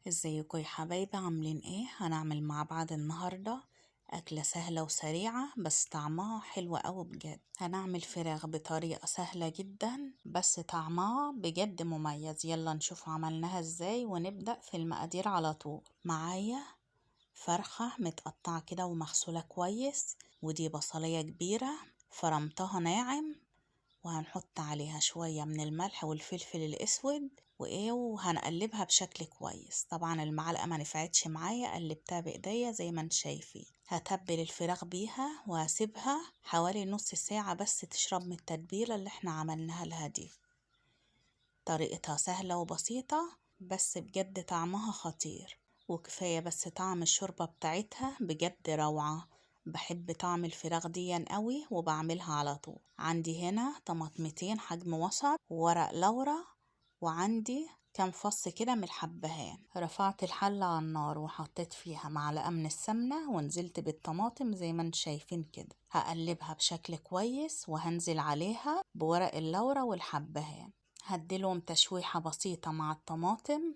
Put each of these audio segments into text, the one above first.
ازيكم يا حبايبي، عاملين ايه؟ هنعمل مع بعض النهارده اكله سهله وسريعه بس طعمها حلو قوي بجد. هنعمل فراخ بطريقه سهله جدا بس طعمها بجد مميز. يلا نشوف عملناها ازاي ونبدا في المقادير على طول. معايا فرخه متقطعه كده ومغسوله كويس، ودي بصليه كبيره فرمتها ناعم، وهنحط عليها شوية من الملح والفلفل الأسود وهنقلبها بشكل كويس. طبعا المعلقة ما نفعتش معايا، قلبتها بإيديا زي ما انت شايفين. هتبل الفراخ بيها وهسيبها حوالي نص ساعة بس تشرب من التتبيلة اللي احنا عملناها لها دي. طريقتها سهلة وبسيطة بس بجد طعمها خطير، وكفاية بس طعم الشوربة بتاعتها بجد روعة. بحب طعم الفراخ دي قوي وبعملها على طول. عندي هنا طماطمتين حجم وسط وورق لورا، وعندي كام فص كده من الحبهان. رفعت الحلة على النار وحطيت فيها معلقة من السمنة ونزلت بالطماطم زي ما انتم شايفين كده. هقلبها بشكل كويس وهنزل عليها بورق اللورا والحبهان. هديلهم تشويحة بسيطة مع الطماطم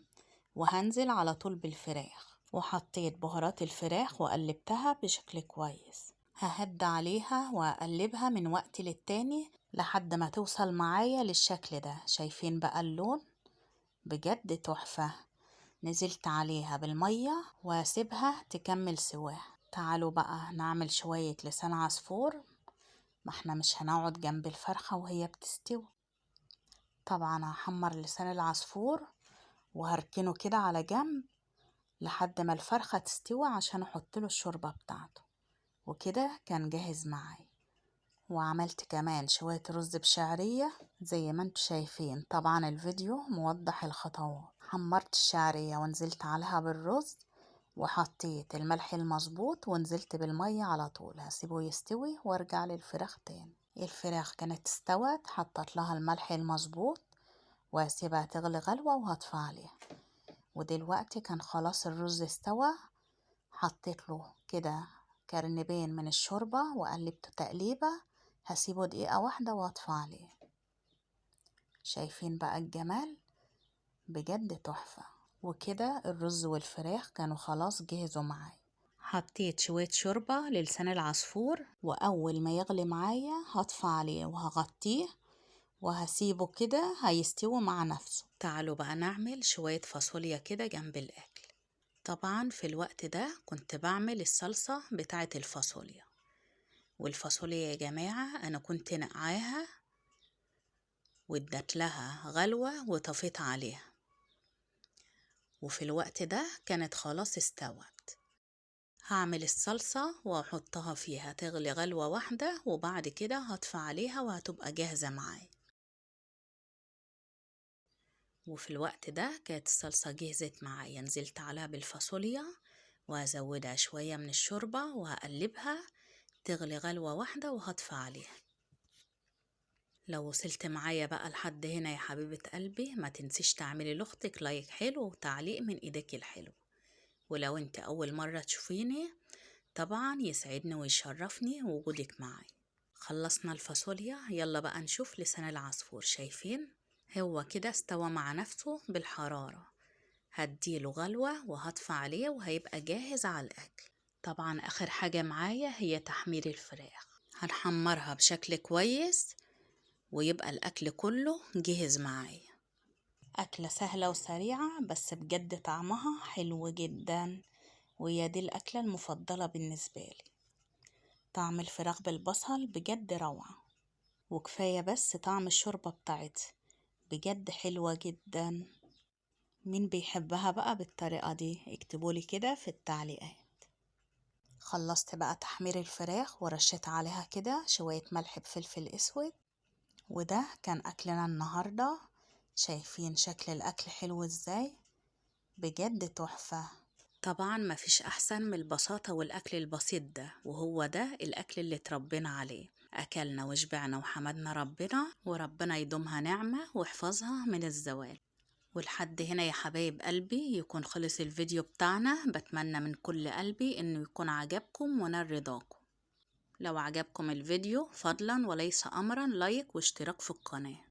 وهنزل على طول بالفراخ. وحطيت بهارات الفراخ وقلبتها بشكل كويس. ههد عليها وأقلبها من وقت للتاني لحد ما توصل معايا للشكل ده. شايفين بقى اللون بجد تحفة. نزلت عليها بالمية واسيبها تكمل سواها. تعالوا بقى نعمل شوية لسان عصفور، ما احنا مش هنقعد جنب الفرخة وهي بتستوي. طبعا هحمر لسان العصفور وهركنه كده على جنب لحد ما الفرخة تستوي عشان احطله الشوربة بتاعته. وكده كان جاهز معايا. وعملت كمان شوية رز بشعرية زي ما انتوا شايفين. طبعا الفيديو موضح الخطوات. حمرت الشعرية ونزلت عليها بالرز وحطيت الملح المظبوط ونزلت بالمية على طول. هسيبه يستوي وارجع للفراخ تاني. الفراخ كانت استوت، حطت لها الملح المظبوط وهسيبها تغلي غلوة وهطفي عليها. ودلوقتي كان خلاص الرز استوى. حطيت له كده كرنبين من الشوربة وقلبته تقليبة. هسيبه دقيقة واحدة واطفي عليه. شايفين بقى الجمال بجد تحفة. وكده الرز والفراخ كانوا خلاص جهزوا معايا. حطيت شوية شوربة للسان العصفور، وأول ما يغلي معايا هطفي عليه وهغطيه وهسيبه كده هيستوي مع نفسه. تعالوا بقى نعمل شوية فاصوليا كده جنب الأكل. طبعا في الوقت ده كنت بعمل الصلصة بتاعة الفاصوليا. والفاصوليا يا جماعة أنا كنت نقعاها وادت لها غلوة وطفيت عليها، وفي الوقت ده كانت خلاص استوت. هعمل الصلصة وأحطها فيها تغلي غلوة واحدة، وبعد كده هطفي عليها وهتبقى جاهزة معايا. وفي الوقت ده كانت الصلصة جهزت معايا. نزلت عليها بالفاصوليا وهزودها شوية من الشوربة وهقلبها تغلي غلوة واحدة وهطفي عليها. لو وصلت معايا بقى لحد هنا يا حبيبة قلبي، ما تنسيش تعملي لاختك لايك حلو وتعليق من ايدك الحلو. ولو انت اول مرة تشوفيني طبعا يسعدني ويشرفني وجودك معاي. خلصنا الفاصوليا، يلا بقى نشوف لسان العصفور. شايفين هو كده استوى مع نفسه بالحرارة. هديله غلوة وهطفي عليه وهيبقى جاهز على الأكل. طبعا آخر حاجة معايا هي تحمير الفراخ. هنحمرها بشكل كويس ويبقى الأكل كله جاهز معايا. أكلة سهلة وسريعة بس بجد طعمها حلو جدا، وهي دي الأكلة المفضلة بالنسبة لي. طعم الفراخ بالبصل بجد روعة، وكفاية بس طعم الشوربة بتاعتها بجد حلوة جدا. مين بيحبها بقى بالطريقة دي؟ اكتبولي كده في التعليقات. خلصت بقى تحمير الفراخ ورشيت عليها كده شوية ملح بفلفل اسود. وده كان اكلنا النهاردة. شايفين شكل الاكل حلو ازاي؟ بجد تحفة. طبعا مفيش احسن من البساطة والاكل البسيط ده، وهو ده الاكل اللي اتربينا عليه. اكلنا وشبعنا وحمدنا ربنا، وربنا يدومها نعمة ويحفظها من الزوال. ولحد هنا يا حبايب قلبي يكون خلص الفيديو بتاعنا. بتمنى من كل قلبي انه يكون عجبكم ونال رضاكم. لو عجبكم الفيديو فضلا وليس امرا لايك واشتراك في القناة.